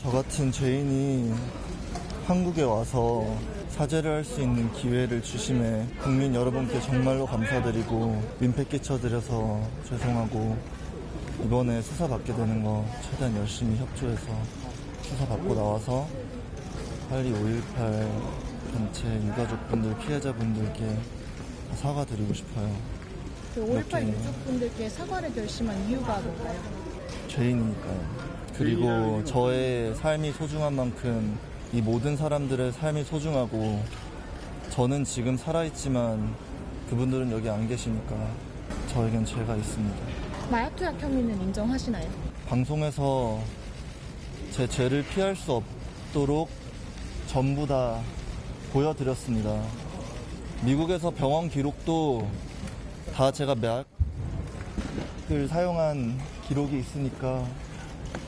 저 같은 죄인이 한국에 와서 사죄를 할 수 있는 기회를 주심에 국민 여러분께 정말로 감사드리고 민폐 끼쳐드려서 죄송하고 이번에 수사받게 되는 거 최대한 열심히 협조해서 수사받고 나와서 빨리 5.18 단체 유가족분들, 피해자분들께 사과드리고 싶어요. 그 5.18 유족분들께 사과를 결심한 이유가 뭔가요? 죄인이니까요. 그리고 저의 삶이 소중한 만큼 이 모든 사람들의 삶이 소중하고 저는 지금 살아있지만 그분들은 여기 안 계시니까 저에겐 죄가 있습니다. 마약 투약 혐의는 인정하시나요? 방송에서 제 죄를 피할 수 없도록 전부 다 보여드렸습니다. 미국에서 병원 기록도 다 제가 마약을 사용한 기록이 있으니까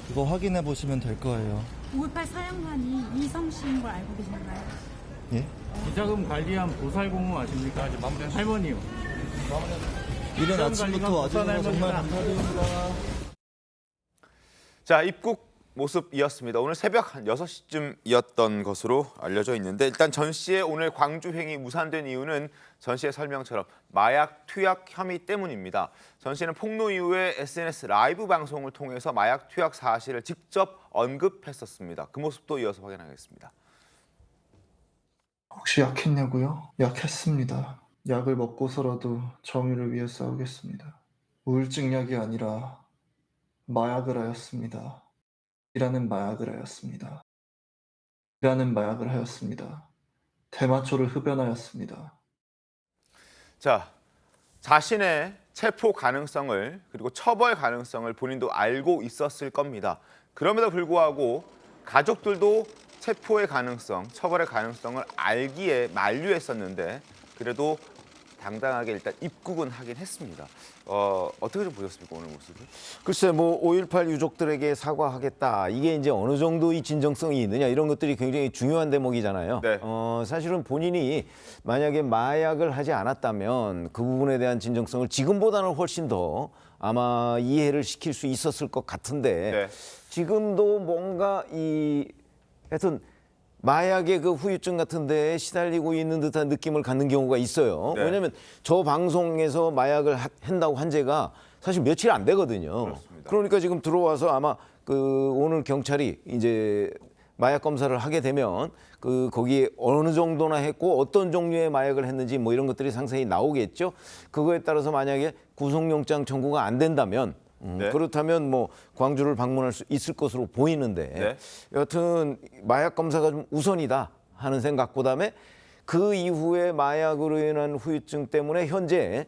그거 확인해 보시면 될 거예요. 5.18 사형관이 이성 씨인 걸 알고 계신가요? 예? 비자금 관리한 보살공무 아십니까? 할머니요. 이른 아침부터 와주셔서 정말 감사드립니다. 자, 입국 모습이었습니다. 오늘 새벽 한 6시쯤이었던 것으로 알려져 있는데 일단 전 씨의 오늘 광주행이 무산된 이유는 전 씨의 설명처럼 마약 투약 혐의 때문입니다. 전 씨는 폭로 이후에 SNS 라이브 방송을 통해서 마약 투약 사실을 직접 언급했었습니다. 그 모습도 이어서 확인하겠습니다. 혹시 약했냐고요? 약했습니다. 약을 먹고서라도 정의를 위해 싸우겠습니다. 우울증 약이 아니라 마약을 하였습니다. 이라는 마약을 하였습니다. 이라는 마약을 하였습니다. 대마초를 흡연하였습니다. 자, 자신의 체포 가능성을 그리고 처벌 가능성을 본인도 알고 있었을 겁니다. 그럼에도 불구하고 가족들도 체포의 가능성, 처벌의 가능성을 알기에 만류했었는데 그래도 당당하게 일단 입국은 하긴 했습니다. 어떻게 좀 보셨습니까, 오늘 모습을? 글쎄, 뭐 5.18 유족들에게 사과하겠다. 이게 이제 어느 정도 이 진정성이 있느냐 이런 것들이 굉장히 중요한 대목이잖아요. 네. 사실은 본인이 만약에 마약을 하지 않았다면 그 부분에 대한 진정성을 지금보다는 훨씬 더 아마 이해를 시킬 수 있었을 것 같은데 네. 지금도 뭔가 하여튼 마약의 그 후유증 같은 데에 시달리고 있는 듯한 느낌을 갖는 경우가 있어요. 네. 왜냐하면 저 방송에서 마약을 한다고 한 지가 사실 며칠 안 되거든요. 그렇습니다. 그러니까 지금 들어와서 아마 오늘 경찰이 이제 마약 검사를 하게 되면 거기에 어느 정도나 했고 어떤 종류의 마약을 했는지 뭐 이런 것들이 상세히 나오겠죠. 그거에 따라서 만약에 구속영장 청구가 안 된다면 네. 그렇다면 뭐 광주를 방문할 수 있을 것으로 보이는데 네. 여하튼 마약 검사가 좀 우선이다 하는 생각, 그다음에 그 이후에 마약으로 인한 후유증 때문에 현재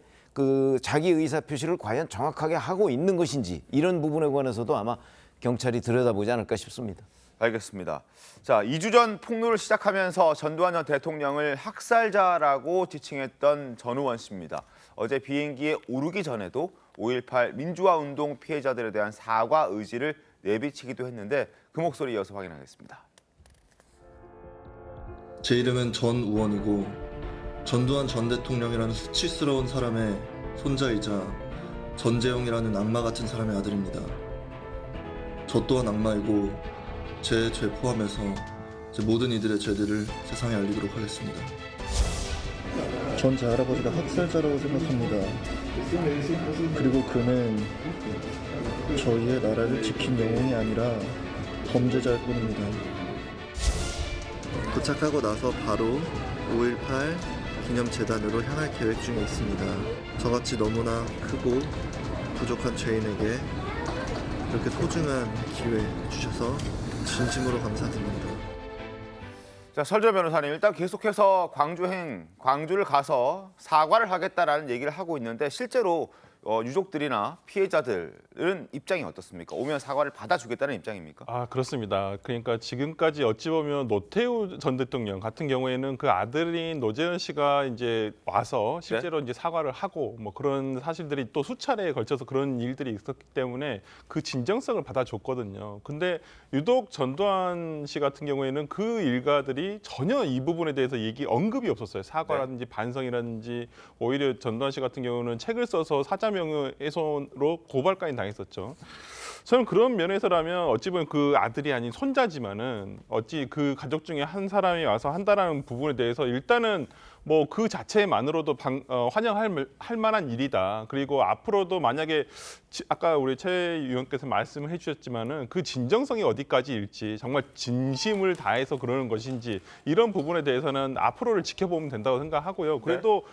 자기 의사 표시를 과연 정확하게 하고 있는 것인지 이런 부분에 관해서도 아마 경찰이 들여다보지 않을까 싶습니다. 알겠습니다. 자, 2주 전 폭로를 시작하면서 전두환 전 대통령을 학살자라고 지칭했던 전우원 씨입니다. 어제 비행기에 오르기 전에도 5.18 민주화운동 피해자들에 대한 사과 의지를 내비치기도 했는데 그 목소리 이어서 확인하겠습니다. 제 이름은 전우원이고 전두환 전 대통령이라는 수치스러운 사람의 손자이자 전재용이라는 악마 같은 사람의 아들입니다. 저 또한 악마이고 제 죄 포함해서 제 모든 이들의 죄들을 세상에 알리도록 하겠습니다. 전 제 할아버지가 학살자라고 생각합니다. 그리고 그는 저희의 나라를 지킨 영웅이 아니라 범죄자일 뿐입니다. 도착하고 나서 바로 5.18 기념재단으로 향할 계획 중에 있습니다. 저같이 너무나 크고 부족한 죄인에게 이렇게 소중한 기회 주셔서 진심으로 감사드립니다. 자, 설조 변호사님, 일단 계속해서 광주를 가서 사과를 하겠다라는 얘기를 하고 있는데 실제로 유족들이나 피해자들은 입장이 어떻습니까? 오면 사과를 받아주겠다는 입장입니까? 그렇습니다. 그러니까 지금까지 어찌 보면 노태우 전 대통령 같은 경우에는 그 아들인 노재현 씨가 이제 와서 실제로 이제 사과를 하고 뭐 그런 사실들이 또 수차례에 걸쳐서 그런 일들이 있었기 때문에 그 진정성을 받아줬거든요. 근데 유독 전두환 씨 같은 경우에는 그 일가들이 전혀 이 부분에 대해서 언급이 없었어요. 사과라든지 반성이라든지 오히려 전두환 씨 같은 경우는 책을 써서 사자명예훼손으로 고발까지 당했었죠. 저는 그런 면에서라면 어찌 보면 그 아들이 아닌 손자지만은 어찌 그 가족 중에 한 사람이 와서 한다라는 부분에 대해서 일단은 뭐 그 자체만으로도 환영할 만한 일이다. 그리고 앞으로도 만약에 아까 우리 최 의원께서 말씀을 해주셨지만은 그 진정성이 어디까지일지 정말 진심을 다해서 그러는 것인지 이런 부분에 대해서는 앞으로를 지켜보면 된다고 생각하고요. 그래도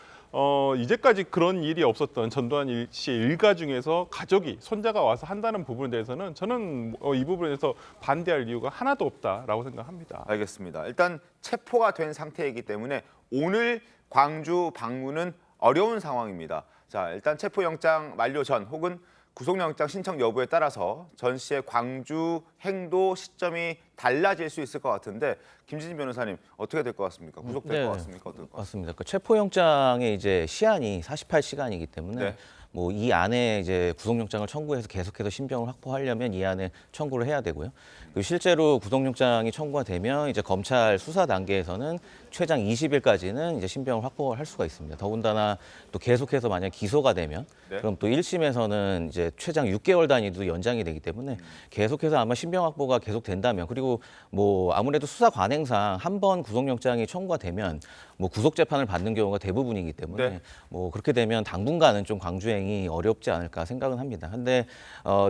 이제까지 그런 일이 없었던 전두환 씨의 일가 중에서 가족이 손자가 와서 한다는 부분에 대해서는 저는 이 부분에서 반대할 이유가 하나도 없다라고 생각합니다. 알겠습니다. 일단 체포가 된 상태이기 때문에 오늘 광주 방문은 어려운 상황입니다. 자, 일단 체포영장 만료 전 혹은 구속영장 신청 여부에 따라서 전 씨의 광주 행도 시점이 달라질 수 있을 것 같은데 김진진 변호사님 어떻게 될 것 같습니까? 구속될 것 같습니까? 어떨 것 같습니까? 맞습니다. 그 체포영장의 이제 시한이 48시간이기 때문에 네. 뭐 이 안에 이제 구속영장을 청구해서 계속해서 신병을 확보하려면 이 안에 청구를 해야 되고요. 그리고 실제로 구속영장이 청구가 되면 이제 검찰 수사 단계에서는 최장 20일까지는 이제 신병을 확보할 수가 있습니다. 더군다나 또 계속해서 만약 기소가 되면 네. 그럼 또 1심에서는 이제 최장 6개월 단위도 연장이 되기 때문에 계속해서 아마 신병 확보가 계속된다면 그리고 뭐 아무래도 수사 관행상 한 번 구속영장이 청구가 되면 뭐 구속 재판을 받는 경우가 대부분이기 때문에 네. 뭐 그렇게 되면 당분간은 좀 광주행이 어렵지 않을까 생각은 합니다. 근데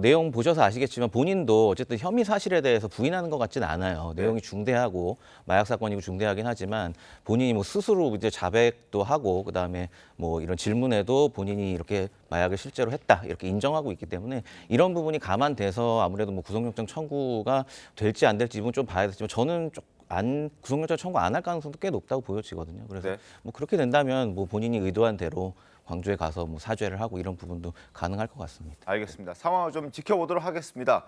내용 보셔서 아시겠지만 본인도 어쨌든 혐의 사실에 대해서 부인하는 것 같지는 않아요. 내용이 중대하고 마약 사건이고 중대하긴 하지만 본인이 뭐 스스로 이제 자백도 하고 그다음에 뭐 이런 질문에도 본인이 이렇게 마약을 실제로 했다 이렇게 인정하고 있기 때문에 이런 부분이 감안돼서 아무래도 뭐 구속영장 청구가 될지 안 될지 이건 좀 봐야 되지만 저는 구속영장 청구 안 할 가능성도 꽤 높다고 보여지거든요. 그래서 네. 뭐 그렇게 된다면 뭐 본인이 의도한 대로 광주에 가서 뭐 사죄를 하고 이런 부분도 가능할 것 같습니다. 알겠습니다. 상황을 좀 지켜보도록 하겠습니다.